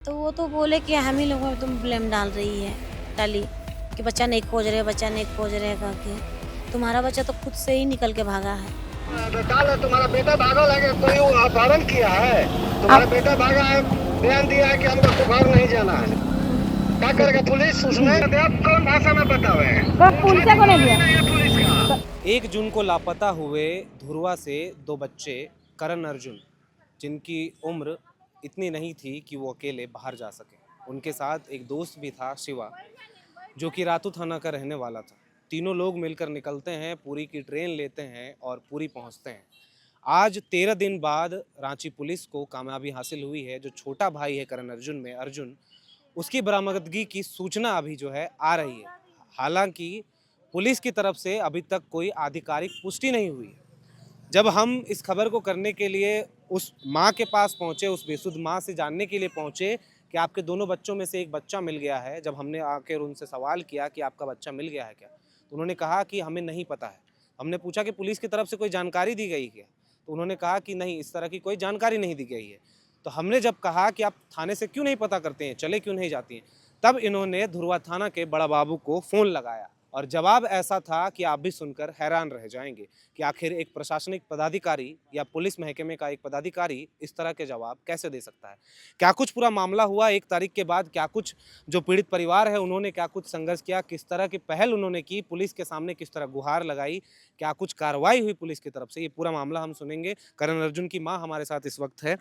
तो वो तो बोले कि हम ही लोगों पे तुम ब्लेम डाल रही है डाली कि बच्चा नहीं खोज रहे, बच्चा नहीं खोज रहे करके। तुम्हारा बच्चा तो खुद से ही निकल के भागा है। बेटा तुम्हारा बेटा भागा लगे, कोई अपहरण किया है? तुम्हारा बेटा भागा है, बयान दिया है कि हमको तो घर नहीं जाना है। क्या करेगा पुलिस उसमें? आप कौन भाषा में बतावे हैं? पुलिस को नहीं दिया। ये पुलिस का 1 जून को लापता हुए धुरवा से 2 बच्चे करण अर्जुन, जिनकी उम्र इतनी नहीं थी कि वो अकेले बाहर जा सके। उनके साथ एक दोस्त भी था, शिवा, जो कि रातू थाना का रहने वाला था। तीनों लोग मिलकर निकलते हैं, पूरी की ट्रेन लेते हैं और पूरी पहुंचते हैं। आज 13 दिन बाद रांची पुलिस को कामयाबी हासिल हुई है। जो छोटा भाई है करण अर्जुन में, अर्जुन, उसकी बरामदगी की सूचना अभी जो है आ रही है। हालांकि पुलिस की तरफ से अभी तक कोई आधिकारिक पुष्टि नहीं हुई है। जब हम इस खबर को करने के लिए उस माँ के पास पहुँचे, उस बेसुध माँ से जानने के लिए पहुँचे कि आपके दोनों बच्चों में से एक बच्चा मिल गया है, जब हमने आकर उनसे सवाल किया कि आपका बच्चा मिल गया है क्या, तो उन्होंने कहा कि हमें नहीं पता है। हमने पूछा कि पुलिस की तरफ से कोई जानकारी दी गई क्या, तो उन्होंने कहा कि नहीं, इस तरह की कोई जानकारी नहीं दी गई है। तो हमने जब कहा कि आप थाने से क्यों नहीं पता करते हैं, चले क्यों नहीं जाती हैं, तब इन्होंने धुरवा थाना के बड़ा बाबू को फ़ोन लगाया और जवाब ऐसा था कि आप भी सुनकर हैरान रह जाएंगे कि आखिर एक प्रशासनिक पदाधिकारी या पुलिस महकमे का एक पदाधिकारी इस तरह के जवाब कैसे दे सकता है। क्या कुछ पूरा मामला हुआ 1 तारीख के बाद, क्या कुछ जो पीड़ित परिवार है उन्होंने क्या कुछ संघर्ष किया, किस तरह की पहल उन्होंने की, पुलिस के सामने किस तरह गुहार लगाई, क्या कुछ कार्रवाई हुई पुलिस की तरफ से, ये पूरा मामला हम सुनेंगे। करण अर्जुन की माँ हमारे साथ इस वक्त है।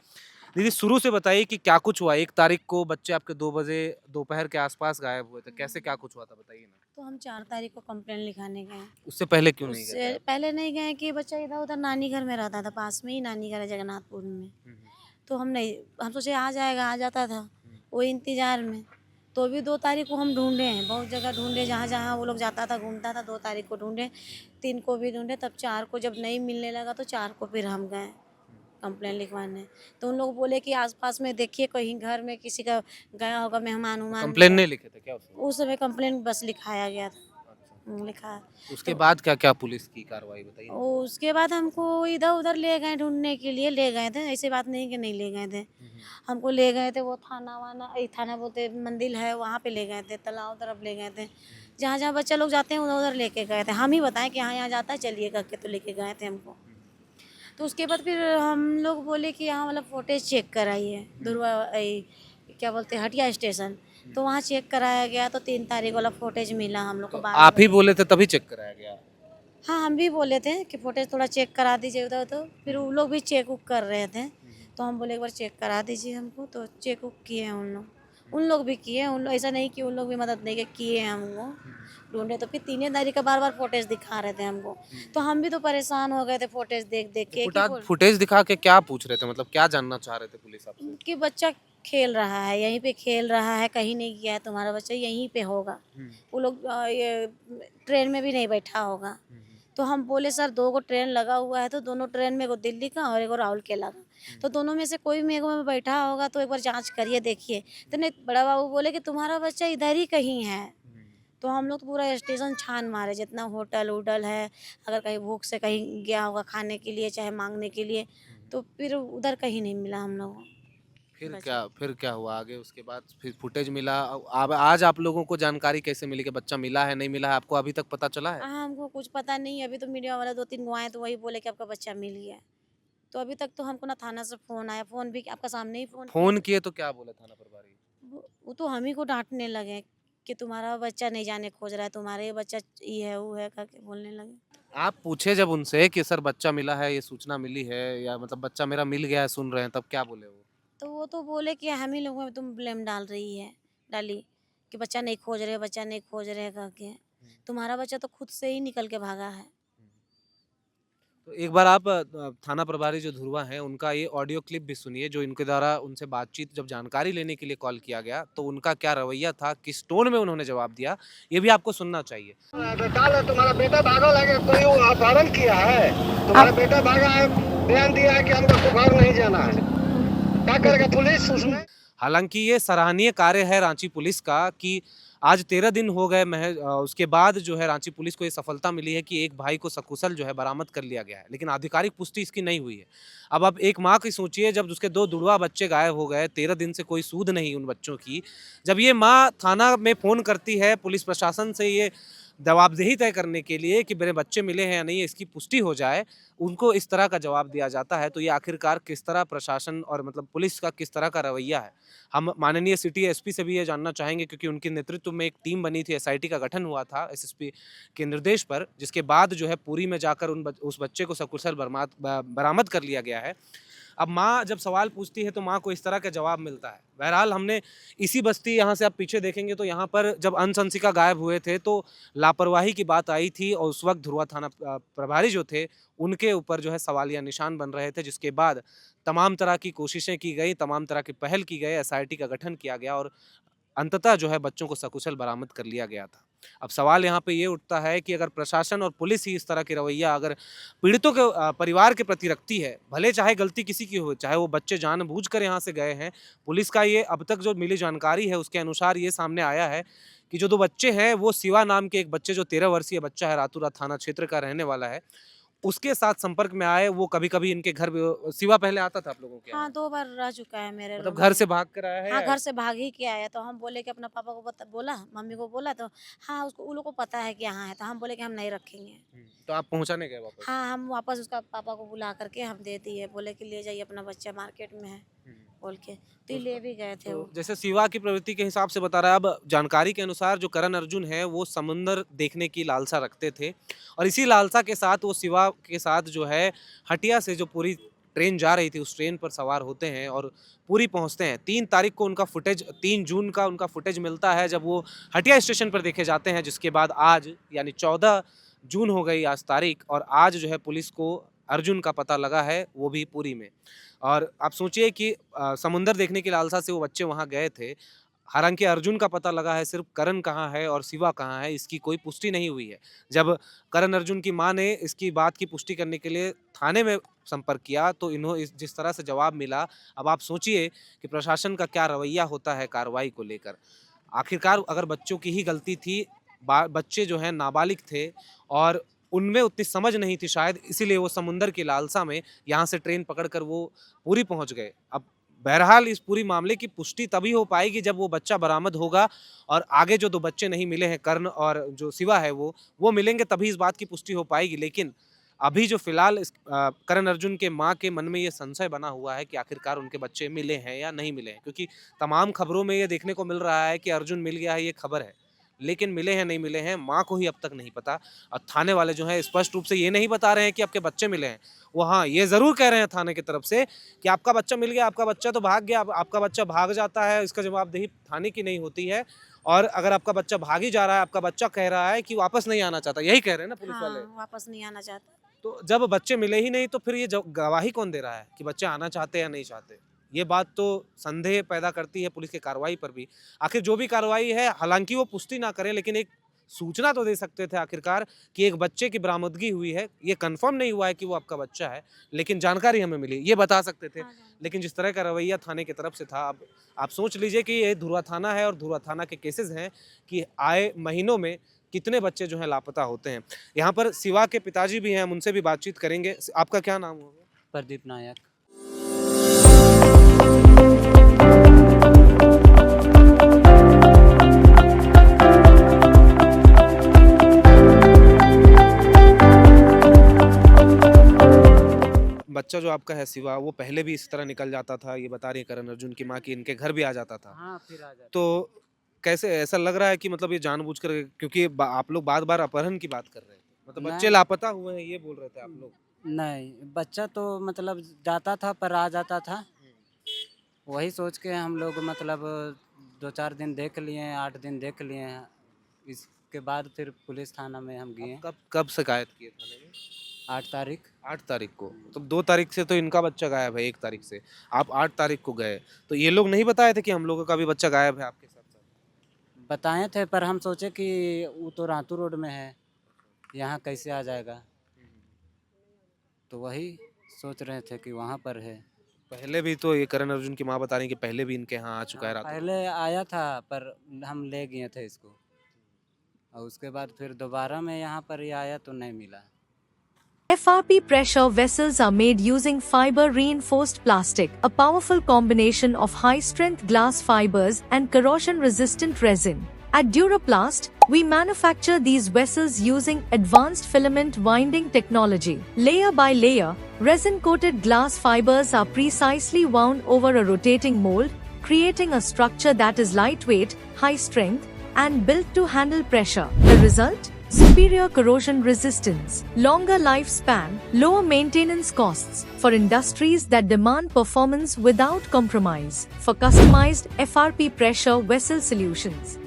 दीदी, शुरू से बताइए कि क्या कुछ हुआ। 1 तारीख को बच्चे आपके 2 बजे दोपहर के आसपास गायब हुए थे, कैसे क्या कुछ हुआ था बताइए ना। तो हम 4 तारीख को कंप्लेन लिखाने गए। उससे पहले क्यों नहीं गए थे उससे आप? पहले नहीं गए कि बच्चा इधर उधर नानी घर में रहता था, पास में ही नानी घर है जगन्नाथपुर में। तो हम नहीं, हम सोचे आ जाएगा, आ जाता था वो इंतजार में। तो भी 2 तारीख को हम ढूंढे हैं, बहुत जगह ढूंढे, जहाँ जहाँ वो लोग जाता था घूमता था। 2 तारीख को ढूंढे, 3 को भी ढूंढे, तब 4 को जब नहीं मिलने लगा तो 4 को फिर हम गए कंप्लेन लिखवाने। तो उन लोग बोले कि आसपास में देखिए कहीं घर में किसी का गया होगा, मेहमान उहमान। कंप्लेन नहीं लिखे थे क्या उसमें? उस समय कंप्लेन बस लिखाया गया था। लिखा है। उसके बाद क्या क्या पुलिस की कार्रवाई बताइए ना। उसके बाद हमको इधर उधर ले गए ढूंढने के लिए, ले गए थे, ऐसी बात नहीं कि नहीं ले गए थे। हमको ले गए थे वो थाना वाना, थाना बोलते मंदिर है वहाँ पे ले गए थे, तालाब तरफ ले गए थे, जहाँ जहाँ बच्चे लोग जाते हैं उधर उधर लेके गए थे। हम ही बताएं कि हाँ यहाँ जाता है चलिए करके, तो लेके गए थे हमको। तो उसके बाद फिर हम लोग बोले कि यहाँ वाला फुटेज चेक कराइए, दुर्वा क्या बोलते हैं हटिया स्टेशन। तो वहाँ चेक कराया गया तो 3 तारीख वाला फुटेज मिला हम लोग को। आप ही बोले थे तभी चेक कराया गया? हाँ, हम भी बोले थे कि फुटेज थोड़ा चेक करा दीजिए उधर। तो फिर वो लोग भी चेक उक कर रहे थे, तो हम बोले एक बार चेक करा दीजिए हमको। तो चेक उक किए हैं उन लोग भी किए। उन लोग ऐसा नहीं कि उन लोग भी मदद नहीं किए हैं हमको ढूंढे। तो फिर 3 तारीख का बार बार फुटेज दिखा रहे थे हमको, तो हम भी तो परेशान हो गए थे फुटेज देख देख के फुटेज दिखा के क्या पूछ रहे थे, मतलब क्या जानना चाह रहे थे पुलिस आपसे? कि बच्चा खेल रहा है, यहीं पे खेल रहा है, कहीं नहीं गया है तुम्हारा बच्चा, यहीं पे होगा। वो लोग ये ट्रेन में भी नहीं बैठा होगा। तो हम बोले सर 2 गो ट्रेन लगा हुआ है, तो दोनों ट्रेन में, एगो दिल्ली का और एगो राउरकेला का, तो दोनों में से कोई में एगो में बैठा होगा, तो एक बार जांच करिए देखिए। तो नहीं, बड़ा बाबू बोले कि तुम्हारा बच्चा इधर ही कहीं है। तो हम लोग तो पूरा स्टेशन छान मारे, जितना होटल उटल है, अगर कहीं भूख से कहीं गया होगा खाने के लिए चाहे मांगने के लिए, तो फिर उधर कहीं नहीं मिला हम लोगों को। फिर क्या हुआ आगे? उसके बाद फिर फुटेज मिला। अब आज आप लोगों को जानकारी कैसे मिली कि बच्चा मिला है नहीं मिला है, आपको अभी तक पता चला है? हाँ, हमको कुछ पता नहीं। अभी तो मीडिया वाला 2-3 गो आए, तो वही बोले कि आपका बच्चा मिल गया है। तो अभी तक तो हमको ना थाना से फ़ोन आया, फ़ोन भी आपका सामने ही फोन किए तो क्या बोले थाना प्रभारी? वो तो हम ही को डांटने लगे कि तुम्हारा बच्चा नहीं जाने खोज रहा है, तुम्हारे ये बच्चा ये है वो है करके बोलने लगे। आप पूछे जब उनसे कि सर बच्चा मिला है, ये सूचना मिली है, या मतलब बच्चा मेरा मिल गया है सुन रहे हैं, तब क्या बोले वो? तो वो तो बोले कि हम ही लोगों पे तुम ब्लेम डाल रही है डाली कि बच्चा नहीं खोज रहे, बच्चा नहीं खोज रहे करके। तुम्हारा बच्चा तो खुद से ही निकल के भागा है। तो एक बार आप थाना प्रभारी जो धुरवा हैं उनका ये ऑडियो क्लिप भी सुनिए, जो इनके द्वारा उनसे बातचीत जब जानकारी लेने के लिए कॉल किया गया तो उनका क्या रवैया था, किस टोन में उन्होंने जवाब दिया, ये भी आपको सुनना चाहिए। बेटा तुम्हारा बेटा भागा लगे, कोई अपहरण किया है? तुम्हारा बेटा भागा है, बयान दिया है कि हमको तो घर नहीं जाना है। क्या करेगा पुलिस उसमें? हालांकि ये सराहनीय कार्य है रांची पुलिस का कि आज 13 दिन हो गए महज उसके बाद जो है रांची पुलिस को ये सफलता मिली है कि एक भाई को सकुशल जो है बरामद कर लिया गया है, लेकिन आधिकारिक पुष्टि इसकी नहीं हुई है। अब आप एक माँ की सोचिए, जब उसके 2 जुड़वा बच्चे गायब हो गए, 13 दिन से कोई सूद नहीं उन बच्चों की। जब ये माँ थाना में फ़ोन करती है पुलिस प्रशासन से ये जवाबदेही तय करने के लिए कि मेरे बच्चे मिले हैं या नहीं, इसकी पुष्टि हो जाए, उनको इस तरह का जवाब दिया जाता है, तो ये आखिरकार किस तरह प्रशासन और मतलब पुलिस का किस तरह का रवैया है। हम माननीय सिटी एसपी से भी ये जानना चाहेंगे, क्योंकि उनके नेतृत्व में एक टीम बनी थी, एसआईटी का गठन हुआ था एसएसपी के निर्देश पर, जिसके बाद जो है पुरी में जाकर उस बच्चे को सकुशल बरामद कर लिया गया है। अब माँ जब सवाल पूछती है तो माँ को इस तरह का जवाब मिलता है। बहरहाल हमने इसी बस्ती, यहाँ से आप पीछे देखेंगे तो यहाँ पर जब अंश अंशिका गायब हुए थे तो लापरवाही की बात आई थी, और उस वक्त धुरवा थाना प्रभारी जो थे उनके ऊपर जो है सवालिया निशान बन रहे थे, जिसके बाद तमाम तरह की कोशिशें की गई, तमाम तरह की पहल की गई, एसआईटी का गठन किया गया और अंततः जो है बच्चों को सकुशल बरामद कर लिया गया था। अब सवाल यहाँ पे ये उठता है कि अगर प्रशासन और पुलिस ही इस तरह की रवैया अगर पीड़ितों के परिवार के प्रति रखती है, भले चाहे गलती किसी की हो, चाहे वो बच्चे जानबूझकर यहाँ से गए हैं, पुलिस का ये अब तक जो मिली जानकारी है उसके अनुसार ये सामने आया है कि जो 2 बच्चे हैं वो शिवा नाम के एक बच्चे, जो 13 वर्षीय बच्चा है, रातूरा थाना क्षेत्र का रहने वाला है, उसके साथ संपर्क में आए। वो कभी-कभी इनके घर शिवा पहले आता था आप लोगों के यहाँ? हाँ, 2 बार रह चुका है मेरे मतलब रूम घर में। से भाग कर आया है हाँ, या घर से भाग ही के आया, तो हम बोले कि अपना पापा को बोला, मम्मी को बोला, तो हाँ, उसको उन लोग को पता है कि यहाँ है, तो हम बोले कि हम नहीं रखेंगे। तो आप पहुँचाने गए वापस? हाँ, हम वापस उसका पापा को बुला करके हम दे दिए, बोले कि ले जाइए अपना बच्चा, मार्केट में है बोल के, तो ये ले भी गए थे वो। तो जैसे शिवा की प्रवृत्ति के हिसाब से बता रहा है, अब जानकारी के अनुसार जो करण अर्जुन है वो समुंदर देखने की लालसा रखते थे, और इसी लालसा के साथ वो शिवा के साथ जो है हटिया से जो पूरी ट्रेन जा रही थी उस ट्रेन पर सवार होते हैं और पूरी पहुंचते हैं। 3 तारीख को उनका फुटेज, 3 जून का उनका फुटेज मिलता है जब वो हटिया स्टेशन पर देखे जाते हैं, जिसके बाद आज यानी 14 जून हो गई आज तारीख, और आज जो है पुलिस को अर्जुन का पता लगा है, वो भी पुरी में। और आप सोचिए कि समुंदर देखने की लालसा से वो बच्चे वहाँ गए थे। हालाँकि अर्जुन का पता लगा है, सिर्फ़ करण कहाँ है और शिवा कहाँ है इसकी कोई पुष्टि नहीं हुई है। जब करण अर्जुन की माँ ने इसकी बात की पुष्टि करने के लिए थाने में संपर्क किया तो जिस तरह से जवाब मिला, अब आप सोचिए कि प्रशासन का क्या रवैया होता है कार्रवाई को लेकर। आखिरकार अगर बच्चों की ही गलती थी, बच्चे जो हैं नाबालिग थे और उनमें उतनी समझ नहीं थी शायद, इसीलिए वो समुंदर की लालसा में यहाँ से ट्रेन पकड़कर वो पुरी पहुँच गए। अब बहरहाल इस पूरी मामले की पुष्टि तभी हो पाएगी जब वो बच्चा बरामद होगा, और आगे जो 2 बच्चे नहीं मिले हैं, कर्ण और जो शिवा है वो मिलेंगे, तभी इस बात की पुष्टि हो पाएगी। लेकिन अभी जो फिलहाल करण अर्जुन के माँ के मन में ये संशय बना हुआ है कि आखिरकार उनके बच्चे मिले हैं या नहीं मिले हैं, क्योंकि तमाम खबरों में ये देखने को मिल रहा है कि अर्जुन मिल गया है, ये खबर है, लेकिन मिले हैं नहीं मिले हैं माँ को ही अब तक नहीं पता। और थाने वाले जो हैं स्पष्ट रूप से ये नहीं बता रहे हैं कि आपके बच्चे मिले हैं, वो हाँ ये ज़रूर कह रहे हैं थाने की तरफ से कि आपका बच्चा मिल गया, आपका बच्चा तो भाग गया। आपका बच्चा भाग जाता है, इसका जवाबदेही थाने की नहीं होती है, और अगर आपका बच्चा भाग ही जा रहा है, आपका बच्चा कह रहा है कि वापस नहीं आना चाहता, यही कह रहे हैं ना पुलिस वाले। हाँ, वापस नहीं आना चाहता। तो जब बच्चे मिले ही नहीं तो फिर ये गवाही कौन दे रहा है कि बच्चे आना चाहते हैं या नहीं चाहते? ये बात तो संदेह पैदा करती है पुलिस की कार्रवाई पर भी। आखिर जो भी कार्रवाई है, हालांकि वो पुष्टि ना करें, लेकिन एक सूचना तो दे सकते थे आखिरकार कि एक बच्चे की बरामदगी हुई है। ये कंफर्म नहीं हुआ है कि वो आपका बच्चा है, लेकिन जानकारी हमें मिली, ये बता सकते थे। लेकिन जिस तरह का रवैया थाने की तरफ से था, अब आप सोच लीजिए कि ये धुरवा थाना है और धुरवा थाना के केसेस हैं कि आए महीनों में कितने बच्चे जो हैं लापता होते हैं। यहाँ पर शिवा के पिताजी भी हैं, हम उनसे भी बातचीत करेंगे। आपका क्या नाम होगा? प्रदीप नायक। बच्चा जो आपका है शिवा, वो पहले भी इस तरह निकल जाता था, ये बता रही है करण अर्जुन की माँ कि इनके घर भी आ जाता था। हाँ, फिर आ जाता। तो कैसे ऐसा लग रहा है कि मतलब ये जानबूझकर, क्योंकि आप लोग बार-बार अपहरण की बात कर रहे थे, मतलब बच्चे नहीं। लापता हुए हैं ये बोल रहे थे आप लोग? नहीं, बच्चा तो मतलब जाता था पर आ जाता था। वही सोच के हम लोग मतलब 2-4 दिन देख लिए, 8 दिन देख लिए हैं। इसके बाद फिर पुलिस थाना में हम गए। कब कब शिकायत किए थाने में? 8 तारीख। 8 तारीख को। तो 2 तारीख से तो इनका बच्चा गायब है, 1 तारीख से। आप 8 तारीख को गए, तो ये लोग नहीं बताए थे कि हम लोगों का भी बच्चा गायब है आपके साथ-साथ? बताए थे पर हम सोचे कि वो तो रातू रोड में है, यहाँ कैसे आ जाएगा। तो वही सोच रहे थे कि वहाँ पर है। पहले भी तो ये करण अर्जुन की माँ बता रही कि पहले भी इनके यहाँ आ चुका है रात को। पहले आया था पर हम ले गए थे इसको, और उसके बाद फिर दोबारा में यहाँ पर ये आया तो नहीं मिला। FRP pressure vessels are made using fiber reinforced plastic, a powerful combination of high strength glass fibers and corrosion resistant resin. At Duraplast, we manufacture these vessels using advanced filament winding technology. Layer by layer, resin coated glass fibers are precisely wound over a rotating mold, creating a structure that is lightweight, high strength, and built to handle pressure. The result? Superior corrosion resistance, longer lifespan, lower maintenance costs for industries that demand performance without compromise. For customized FRP pressure vessel solutions,